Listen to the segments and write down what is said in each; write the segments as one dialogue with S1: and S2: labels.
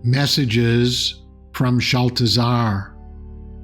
S1: Messages from Shaltazar,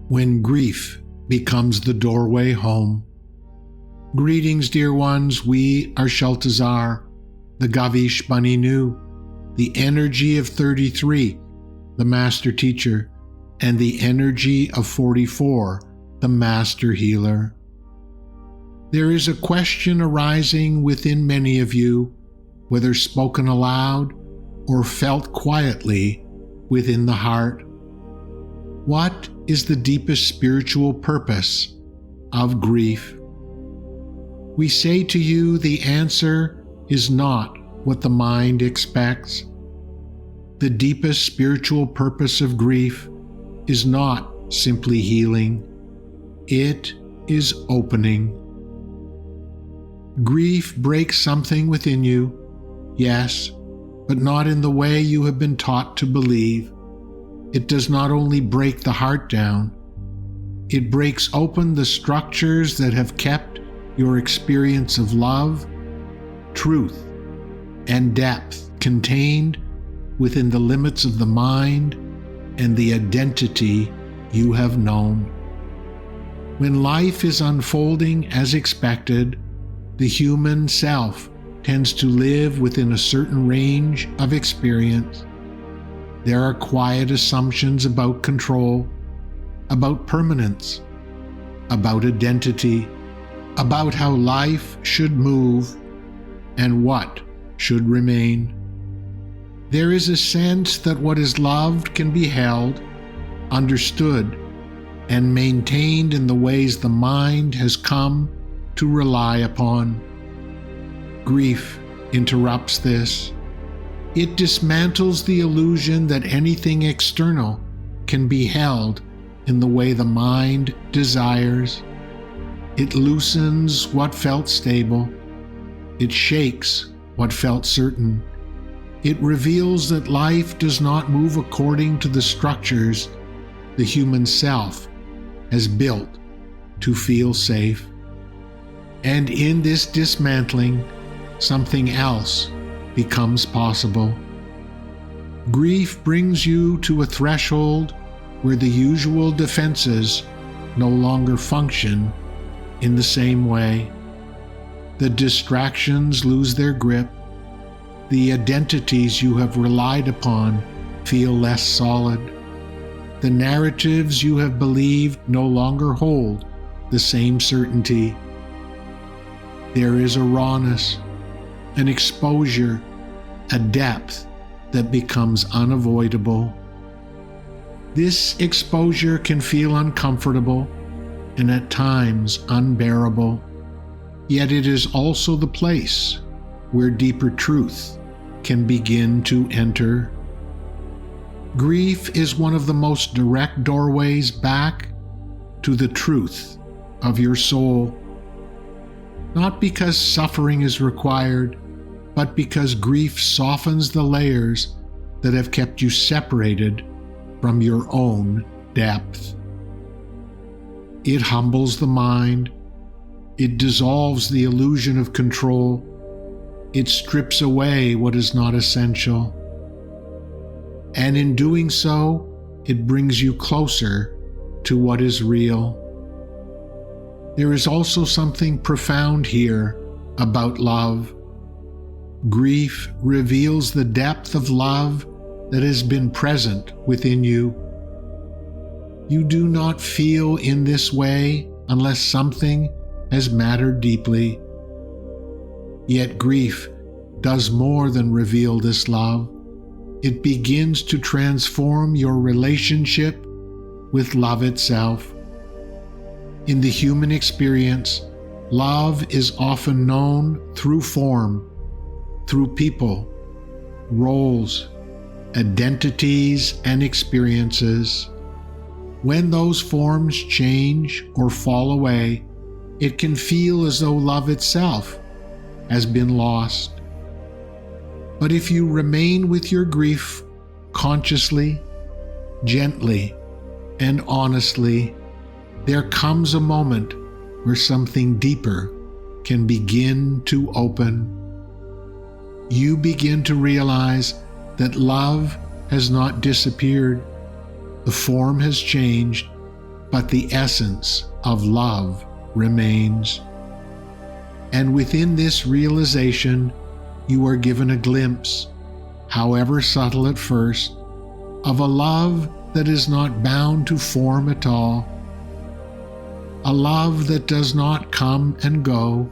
S1: when grief becomes the doorway home. Greetings, dear ones. We are Shaltazar, the Gavish Bunny Nu, the energy of 33, the Master Teacher, and the energy of 44, the Master Healer. There is a question arising within many of you, whether spoken aloud or felt quietly within the heart. What is the deepest spiritual purpose of grief? We say to you the answer is not what the mind expects. The deepest spiritual purpose of grief is not simply healing. It is opening. Grief breaks something within you, yes, but not in the way you have been taught to believe. It does not only break the heart down, it breaks open the structures that have kept your experience of love, truth, and depth contained within the limits of the mind and the identity you have known. When life is unfolding as expected, the human self tends to live within a certain range of experience. There are quiet assumptions about control, about permanence, about identity, about how life should move and what should remain. There is a sense that what is loved can be held, understood, and maintained in the ways the mind has come to rely upon. Grief interrupts this. It dismantles the illusion that anything external can be held in the way the mind desires. It loosens what felt stable. It shakes what felt certain. It reveals that life does not move according to the structures the human self has built to feel safe. And in this dismantling, something else becomes possible. Grief brings you to a threshold where the usual defenses no longer function in the same way. The distractions lose their grip. The identities you have relied upon feel less solid. The narratives you have believed no longer hold the same certainty. There is a rawness, an exposure, a depth that becomes unavoidable. This exposure can feel uncomfortable and at times unbearable, yet it is also the place where deeper truth can begin to enter. Grief is one of the most direct doorways back to the truth of your soul. Not because suffering is required, but because grief softens the layers that have kept you separated from your own depth. It humbles the mind. It dissolves the illusion of control. It strips away what is not essential. And in doing so, it brings you closer to what is real. There is also something profound here about love. Grief reveals the depth of love that has been present within you. You do not feel in this way unless something has mattered deeply. Yet grief does more than reveal this love. It begins to transform your relationship with love itself. In the human experience, love is often known through form, through people, roles, identities, and experiences. When those forms change or fall away, it can feel as though love itself has been lost. But if you remain with your grief consciously, gently, and honestly, there comes a moment where something deeper can begin to open. You begin to realize that love has not disappeared. The form has changed, but the essence of love remains. And within this realization, you are given a glimpse, however subtle at first, of a love that is not bound to form at all, a love that does not come and go,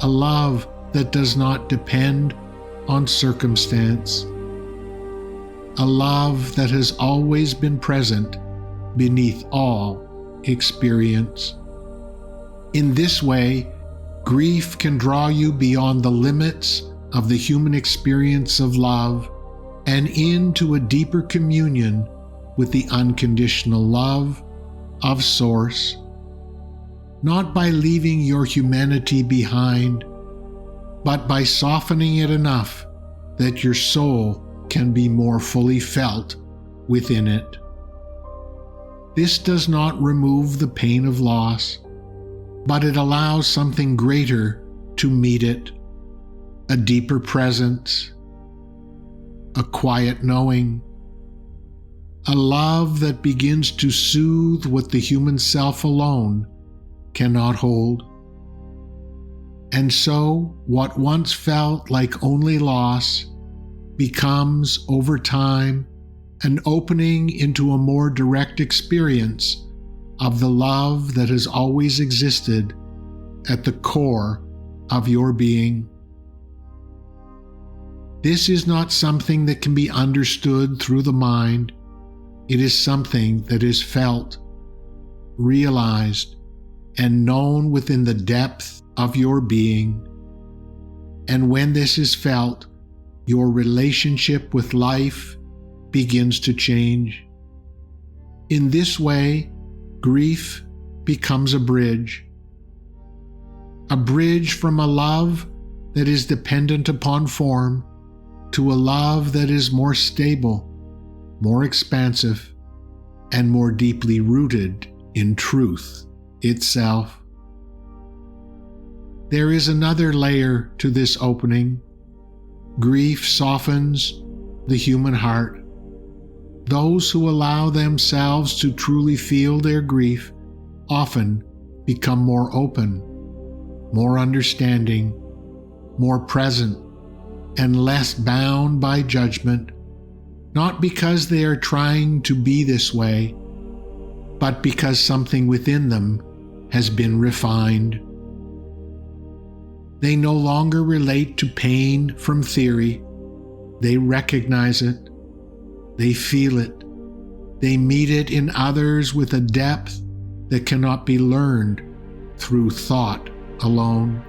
S1: a love that does not depend on circumstance, a love that has always been present beneath all experience. In this way, grief can draw you beyond the limits of the human experience of love and into a deeper communion with the unconditional love of Source, not by leaving your humanity behind, but by softening it enough that your soul can be more fully felt within it. This does not remove the pain of loss, but it allows something greater to meet it, a deeper presence, a quiet knowing, a love that begins to soothe what the human self alone cannot hold. And so, what once felt like only loss becomes, over time, an opening into a more direct experience of the love that has always existed at the core of your being. This is not something that can be understood through the mind. It is something that is felt, realized, and known within the depth of your being. And when this is felt, your relationship with life begins to change. In this way, grief becomes a bridge from a love that is dependent upon form to a love that is more stable, more expansive, and more deeply rooted in truth itself. There is another layer to this opening. Grief softens the human heart. Those who allow themselves to truly feel their grief often become more open, more understanding, more present, and less bound by judgment, not because they are trying to be this way, but because something within them has been refined. They no longer relate to pain from theory. They recognize it. They feel it. They meet it in others with a depth that cannot be learned through thought alone.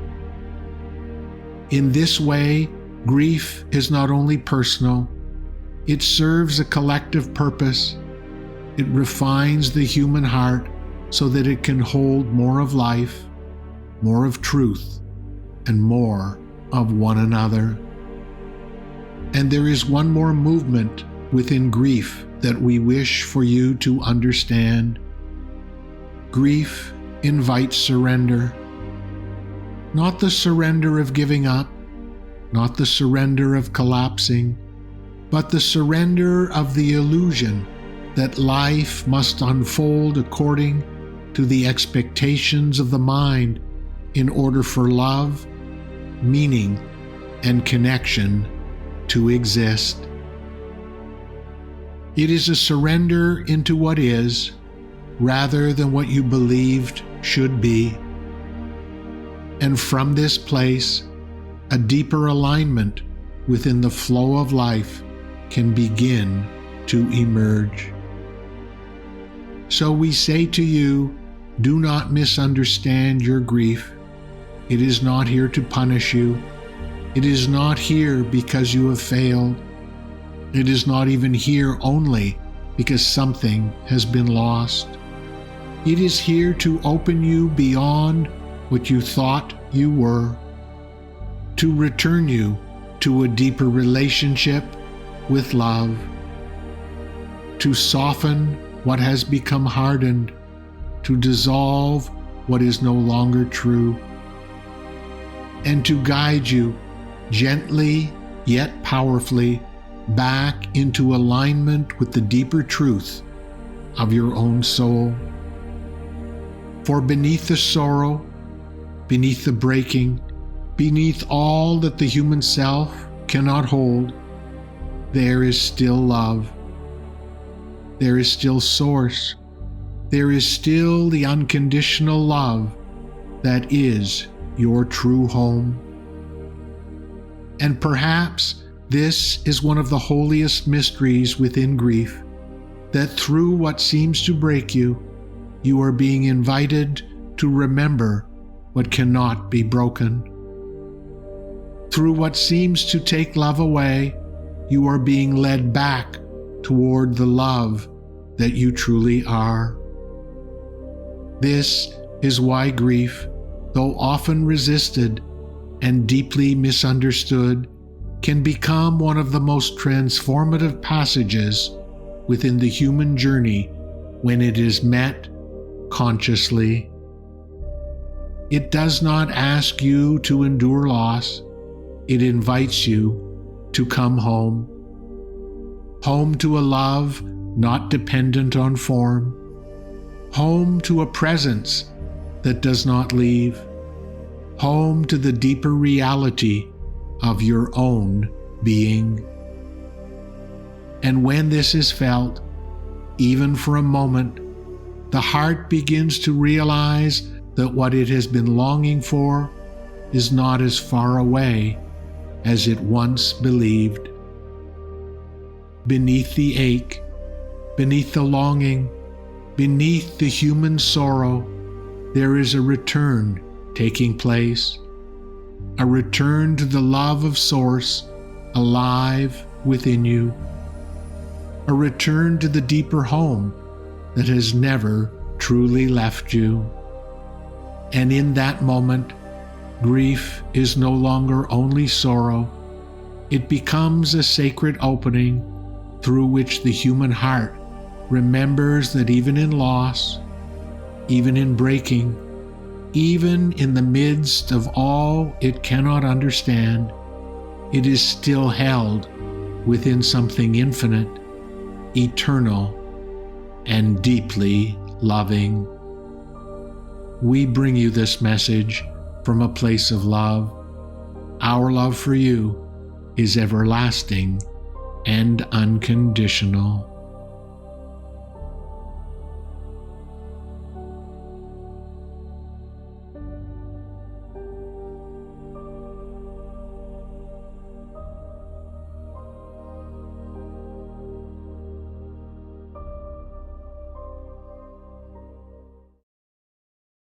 S1: In this way, grief is not only personal, it serves a collective purpose. It refines the human heart so that it can hold more of life, more of truth, and more of one another. And there is one more movement within grief that we wish for you to understand. Grief invites surrender. Not the surrender of giving up, not the surrender of collapsing, but the surrender of the illusion that life must unfold according to the expectations of the mind in order for love, meaning, and connection to exist. It is a surrender into what is, rather than what you believed should be. And from this place, a deeper alignment within the flow of life can begin to emerge. So we say to you, do not misunderstand your grief. It is not here to punish you. It is not here because you have failed. It is not even here only because something has been lost. It is here to open you beyond what you thought you were, to return you to a deeper relationship with love, to soften what has become hardened, to dissolve what is no longer true, and to guide you gently yet powerfully back into alignment with the deeper truth of your own soul. For beneath the sorrow, beneath the breaking, beneath all that the human self cannot hold, there is still love. There is still Source. There is still the unconditional love that is your true home. And perhaps this is one of the holiest mysteries within grief, that through what seems to break you, you are being invited to remember what cannot be broken. Through what seems to take love away, you are being led back toward the love that you truly are. This is why grief, though often resisted and deeply misunderstood, can become one of the most transformative passages within the human journey when it is met consciously. It does not ask you to endure loss. It invites you to come home. Home to a love not dependent on form. Home to a presence that does not leave. Home to the deeper reality of your own being. And when this is felt, even for a moment, the heart begins to realize that what it has been longing for is not as far away as it once believed. Beneath the ache, beneath the longing, beneath the human sorrow, there is a return taking place, a return to the love of Source alive within you, a return to the deeper home that has never truly left you. And in that moment, grief is no longer only sorrow. It becomes a sacred opening through which the human heart remembers that even in loss, even in breaking, even in the midst of all it cannot understand, it is still held within something infinite, eternal, and deeply loving. We bring you this message from a place of love. Our love for you is everlasting and unconditional.